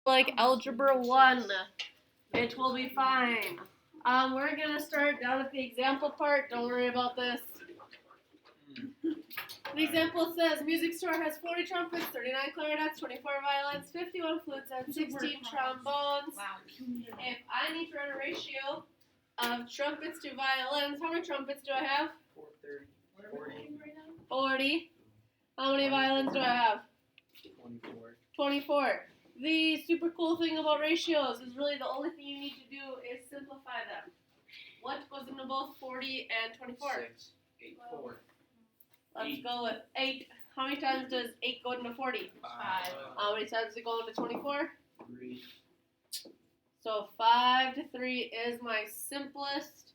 like Algebra 1. It will be fine. We're going to start down at the example part. Don't worry about this. The example says, music store has 40 trumpets, 39 clarinets, 24 violins, 51 flutes, and 16 trombones. If I need to run a ratio of trumpets to violins, how many trumpets do I have? 40. How many violins do I have? 24. The super cool thing about ratios is really the only thing you need to do is simplify them. What goes into both 40 and 24? 6, 8, 4. Let's go with 8. How many times does 8 go into 40? 5. How many times does it go into 24? 3. So 5 to 3 is my simplest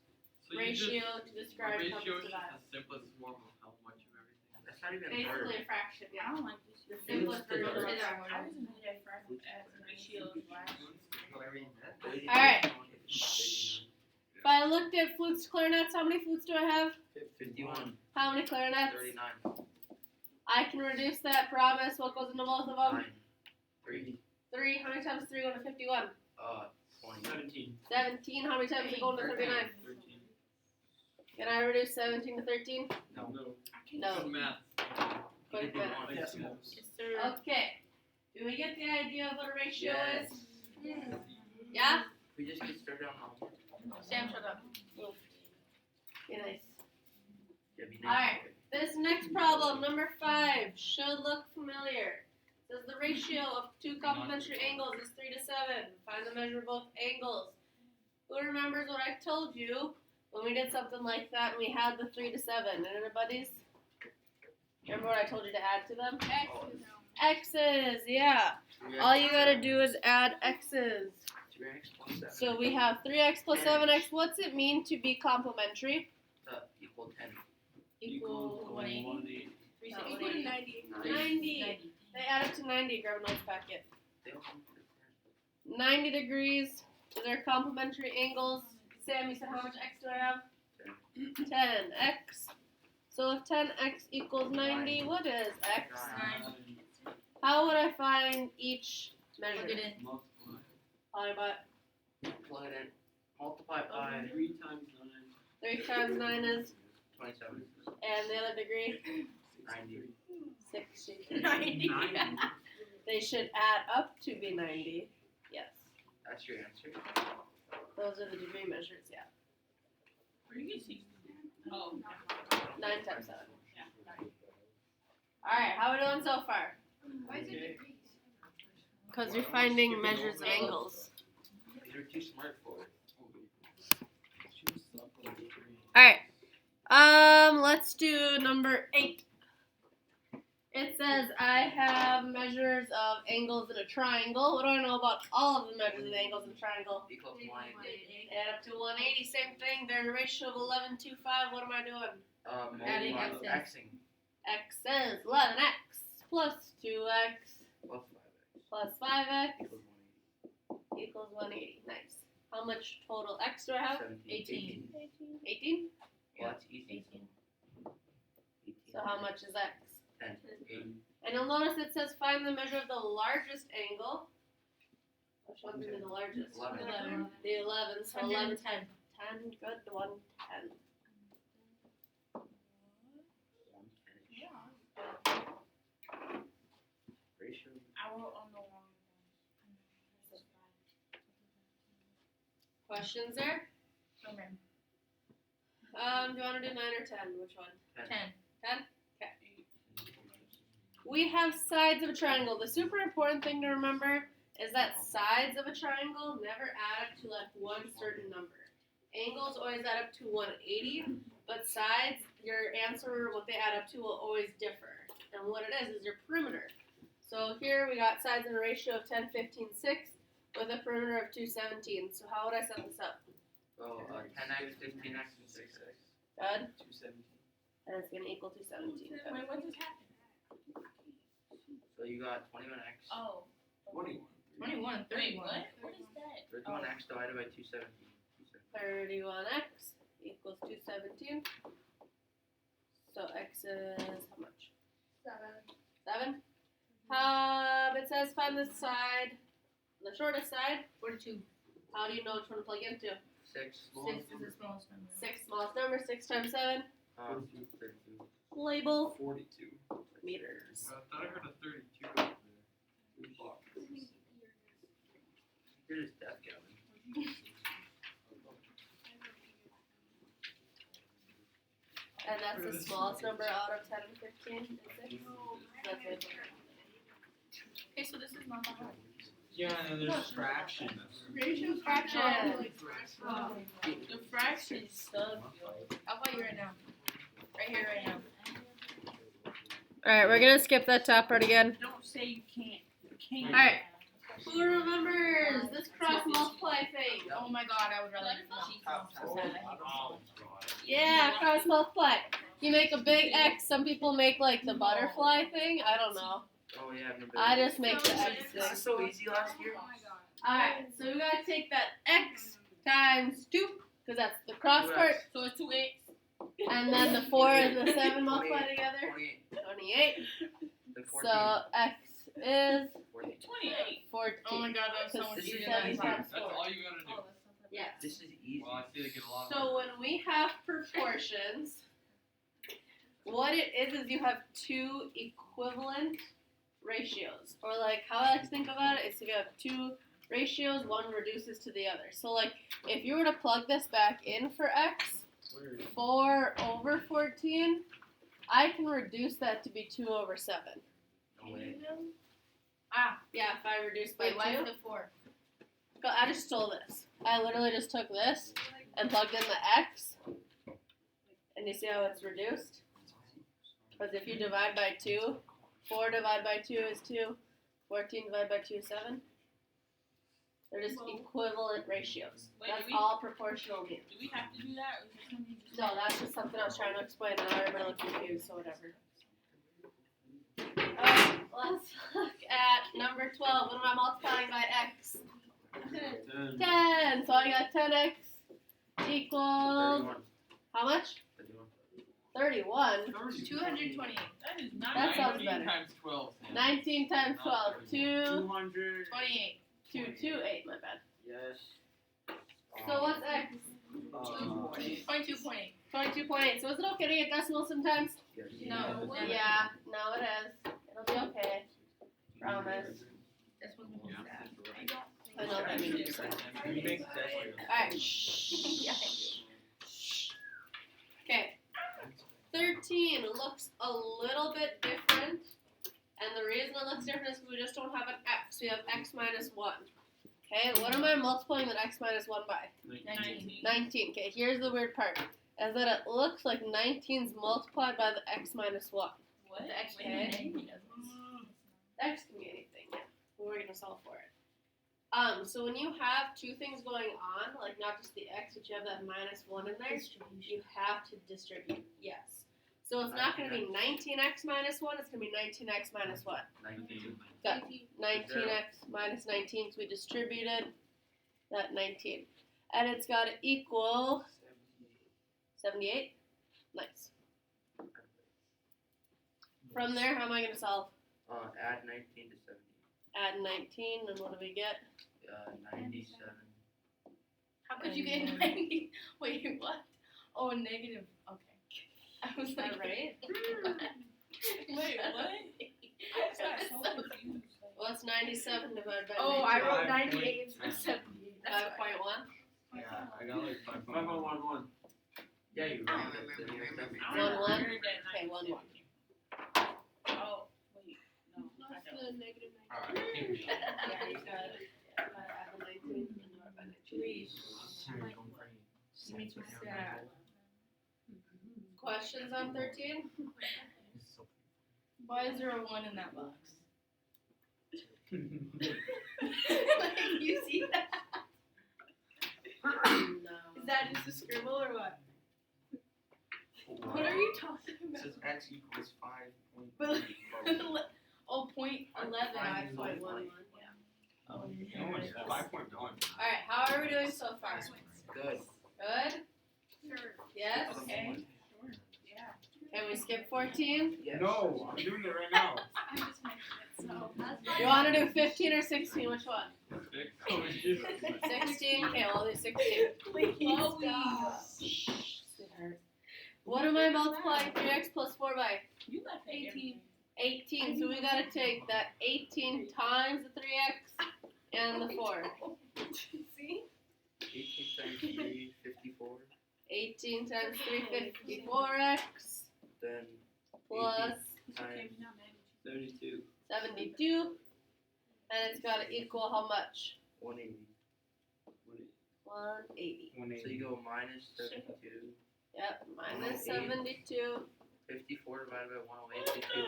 ratio to describe ratio trumpets is to violins. the simplest form of how much of everything. That's not even Basically a fraction, I yeah. don't like this. The simplest Flutes to version of thirds. that. I wasn't good at first as ratios, right? Alright. If I looked at flutes, clarinets, how many flutes do I have? 51. How many clarinets? 39. I can reduce that, promise. What goes into both of them? 9. 3. 3. How many times does 3 go into 51? 20. 17. 17. How many times does it go into 39? 13. Can I reduce 17 to 13? No. No. Good math. Quick math. Yes, sir. Okay. Do we get the idea of what a ratio Yes. is? Yeah? We just get started on all. Sam, shut up. Be nice. Yeah, be Alright. This next problem, number 5, should look familiar. It says the ratio of two complementary angles is 3 to 7. Find the measure of both angles. Who remembers what I told you when we did something like that and we had the 3 to 7? Anybody's? Remember what I told you to add to them? X's, yeah. All you gotta do is add X's. 3x plus 7. So we have 3x plus 7x. What's it mean to be complementary? Equal 10. Equal 180. Equal to 90. 90. They add up to 90. Grab a notes packet. They all come from 90 degrees. So they're complementary angles. Sam, you said how much x do I have? 10x. So if 10x equals 90, what is x? 9. How would I find each measure? Plug it in. Multiply. Plug it in. Multiply by 3 times 9. 3 times 9 is, 27. and the other degree? 90. 60. 90. They should add up to be 90. Yes. That's your answer. Those are the degree measures, yeah. Where do you get 60? Oh, 9 times 7. Alright, how are we doing so far? why is it degrees? Because you're finding measures of angles. You're too smart for it. Alright. Let's do number 8. It says I have measures of angles in a triangle. What do I know about all of the measures of angles in a triangle? Equal to 180. Add up to 180, same thing. They're in a ratio of 11 to 5. What am I doing? Adding Multiply X's. Xing. X says 11x plus 2x Plus 5x. plus 5x Equals 180. equals 180. Nice. How much total x do I have? 18. 18? Well, that's easy. 18. 18. So how much is x? 10. 8. And you'll notice it says find the measure of the largest angle. Which one's going to be the largest? 11. The 11. So 11, 10. 10, good. 1, 10. Ratio. I wrote on the wrong one. Questions there? Okay. Do you want to do 9 or 10? Which one? 10. 10? Okay. We have sides of a triangle. The super important thing to remember is that sides of a triangle never add up to like one certain number. Angles always add up to 180, but sides, your answer, what they add up to, will always differ. And what it is your perimeter. So here we got sides in a ratio of 10, 15, 6 with a perimeter of 217. So how would I set this up? Oh, 10x, 15x, and 6x. Good. 217. And it's going to equal 217. Good. Wait, what just happened? So you got 21x. Oh. 21. 21. 31. What is that? 31x divided by 217. 31x equals 217. So x is how much? 7. 7? It says find the side the shortest side, 42. how do you know which one to plug into? 6. 6 is the smallest number. 6 smallest number, 6 times 7. 32. Label 42. meters. I thought I heard a 32 over there. Good block. You're just deaf, Gavin. And that's the smallest number out of 10 and 15. Is it? That's it. Okay, so this is not that hard. Yeah, and then there's fractions. Ratio fraction. The fraction stuff, yo. I'll call you right now. Right here, right now. Alright, we're gonna skip that top part again. Don't say you can't. You can't. Alright. Who remembers this cross multiply thing? Oh my god, I would rather cheat from I hate Yeah, cross multiply. You make a big X. Some people make like the butterfly thing. I don't know. Oh yeah, I've never I been. just make the X This thing. is so easy last year. Oh my god. Alright, so we gotta take that X times 2, because that's the cross part, So it's 2x. and then the 4 and the 7 multiply 28. together. 28. 28. Then 14. So X is 14. 28. 14. Oh my god, that's so much This is easier than easy. that. That's all you gotta do. Yes. This is easy. Well, I see they get a lot. So when we have proportions, what it is you have two equivalent ratios. Or like how I like to think about it is if you have two ratios, one reduces to the other. So like if you were to plug this back in for X, 4 over 14, I can reduce that to be 2 over 7. No way. Ah, Yeah, if I reduce by wait, why 2. is it 4? I just stole this. I literally just took this and plugged in the X. And you see how it's reduced? Because if you divide by 2, 4 divided by 2 is 2. 14 divided by 2 is 7. They're just equivalent ratios. Wait, That's do we- all proportional means. Do we have to do that, or is it something you just No, that's just something I was trying to explain and now everybody looks confused, so whatever. Let's look at number 12. What am I multiplying by X? 10. So I got 10X equals, 31. how much? 31. 31. 228. That is not That sounds 19 better. times 12. Sam. 19 times 12. 2, 200. 28. 2, 2, 8, my bad. Yes. So what's X? 22.8. 22.8. So is it okay to get decimals sometimes? Yes. No. Yeah, no it is. It'll be okay. Promise. That's what we Yeah. I know that means so. You make decimals. Alright, shh. Okay. 13 looks a little bit different. And the reason it looks different is because we just don't have an X. We have X minus 1. Okay, what am I multiplying that X minus 1 by? 19. 19. Okay, here's the weird part. Is that it looks like 19's multiplied by the X minus 1. What? The X Wait, okay. 19 doesn't. X can be anything, yeah. We're gonna solve for it. So when you have two things going on, like not just the X, but you have that minus 1 in there, you have to distribute. Yes. So it's not gonna be 19X minus 1, it's gonna be 19X minus what? 19. Got 19X minus 19, so we distributed that 19. And it's gotta equal 78? Nice. From there, how am I gonna solve? Add 19 to 70. Add 19, and what do we get? 97. How could you get 90? Wait, what? Oh, negative. Okay. I was Is that like, right? Wait, what? I just got so confused. What's 97 divided by Oh, I 19? wrote 98 instead of 78. That's why. 5.1? Yeah, I got like 5.11. Yeah, you I right. don't That's the nearest number. I don't know. 1, 1. I heard that Okay, 1, 1. Oh, wait. No, I don't. Alright, I think we should. Yeah, you got it. Add the 19 and divide by 19. It makes me sad. Questions on 13? Why is there a 1 in that box? Like, you see that? No. Is that just a scribble or what? What are you talking It about? says X equals 5.3. Oh, point 11. 5.11. Yeah. Oh, No, it's 5.1. Alright, how are we doing so far? Good. Good? Yes? Okay. Can we skip 14? Yes. No, I'm doing it right now. I'm just making it You want to do 15 or 16? Which one? Six. 16. Okay, we'll do 16. Please Sweetheart. What am I multiplying 3x plus 4 by? You got 18. 18. So we gotta take that 18 times the 3x and the 4. See? 18 times 3, 54. 18 times 3, 54x Then plus times 32. 72. And it's gotta equal how much? 180. 180. So you go minus 72. Yep, minus 72. 54 divided by 108 is 2.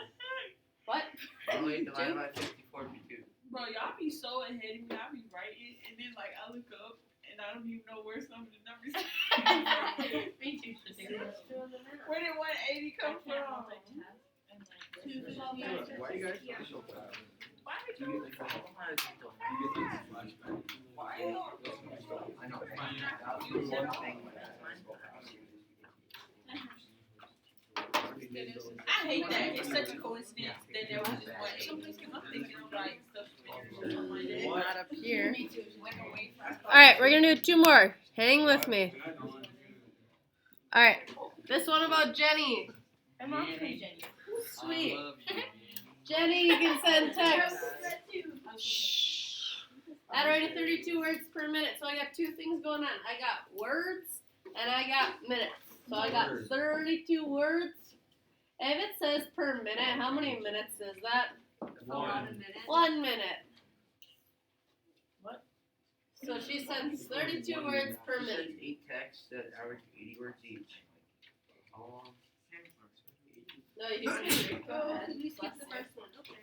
What? 108 divided by 54 is 2. Bro, y'all be so ahead of me. I be writing, and then like I look up, and I don't even know where some of the numbers. Me too, Shazam. Where did 180 come from? Why you guys so bad? Why did Do you? you get the Why? I know. one thing. I hate that. It's such a coincidence that there was just 180. Because I'm thinking of like stuff. Not up here. Me too. Went away from. Alright, we're gonna do 2 more. Hang with me. Alright, this one about Jenny. I'm on Jenny. Sweet. I love you. Jenny, you can send text. At a rate of 32 words per minute. So I got 2 things going on. I got words and I got minutes. So I got 32 words. And if it says per minute, how many minutes is that? 1 minute. What? So she sends 32 words per minute. 8 texts that average 80 words each. How long? No, you can go ahead. You skip the first one. Okay.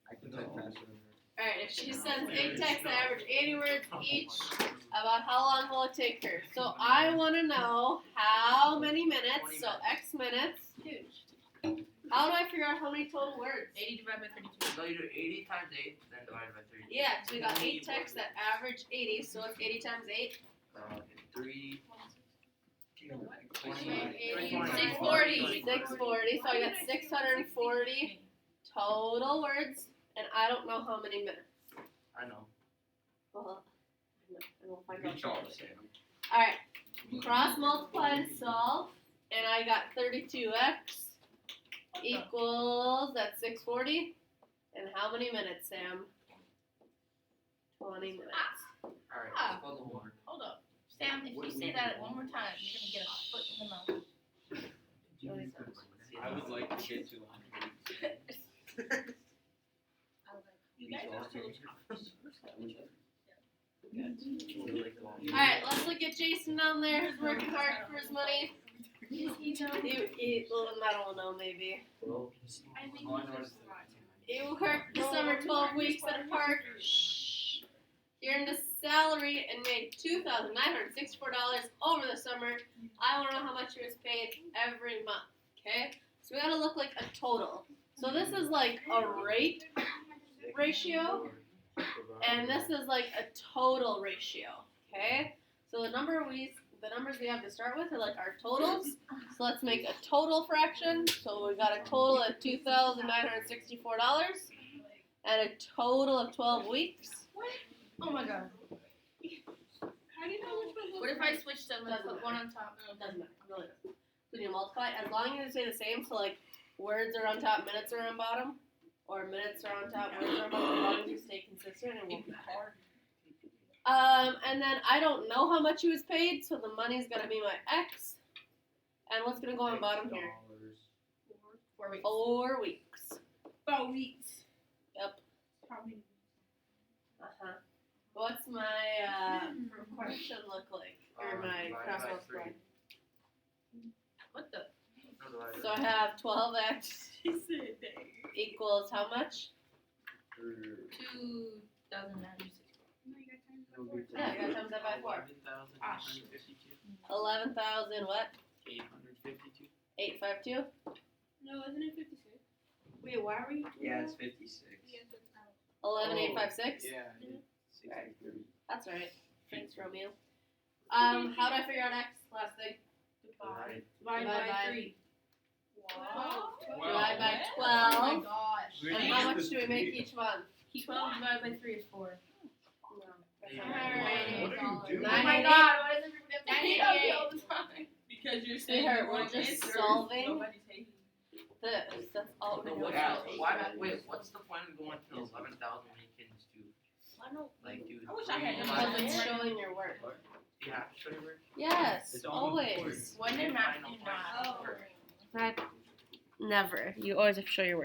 I can type faster than her. Alright, if she sends 8 texts that average 80 words each, about how long will it take her? So I want to know how many minutes, so X minutes. How do I figure out how many total words? 80 divided by 32. No, you do 80 times 8, then divided by 32. Yeah, so we got 8 texts that average 80, so it's 80 times 8. 3. 640. 640, so I got 640 total words, and I don't know how many minutes. I know. Well, I will find Reach out. all the same. Alright, cross multiply and solve, and I got 32x equals, that's 640, and how many minutes, Sam? 20 minutes. Alright, Ah. let's go to one. Hold up. Sam, if you say that one more time, you're going to get a foot in the mouth. I would like to get to 100. You guys are so Alright, let's look at Jason down there who's working hard for his money. He well, I don't know, maybe. He worked the summer 12 weeks at a park. He earned a salary and made $2,964 over the summer. I want to know how much he was paid every month. Okay? So we gotta look like a total. So this is like a rate ratio, and this is like a total ratio. Okay? So the numbers we have to start with are like our totals. So let's make a total fraction. So we got a total of $2,964 and a total of 12 weeks. Oh my god. How do you know which one? What if I switch them and put one on top? It doesn't matter. It really doesn't. So you multiply as long as you stay the same. So like words are on top, minutes are on bottom, or minutes are on top, words are on bottom. As long as you stay consistent, it won't matter. And then I don't know how much he was paid, so the money's gonna be my X. And what's gonna go on bottom here? 4 weeks. 4 weeks. 4 weeks. Yep. Probably. Uh-huh. What's my proportion look like? Or my divided cross by multiply? 3. What the? No, divided So I have 12x He said that. equals how much? 2,960. Yeah, I gotta times that by 4. 11,000 what? 852. 852? No, isn't it 56? Wait, why were you doing Yeah, that? it's 56. 11,856? Yeah. Right. That's right. Thanks, Romeo. How do I figure out x? Last thing. Divide. Divide by 3. Wow. Divide by Oh 12. my gosh. Really? And how much do we make each month? 12 divided by 3 is 4. What are you doing? Oh my 988. god, why does everyone get 988. all the time? Because you're saying Sweetheart, you we're want just answers, solving. nobody's hating. This. That's all we know. Yeah, wait, what's the point of going to 11,000 when you can just do, like, do I wish I had three them. Because lines? it's showing your work. Do you have to show your work? Yes, It's almost always. When in math, do Final not. That never. You always have to show your work.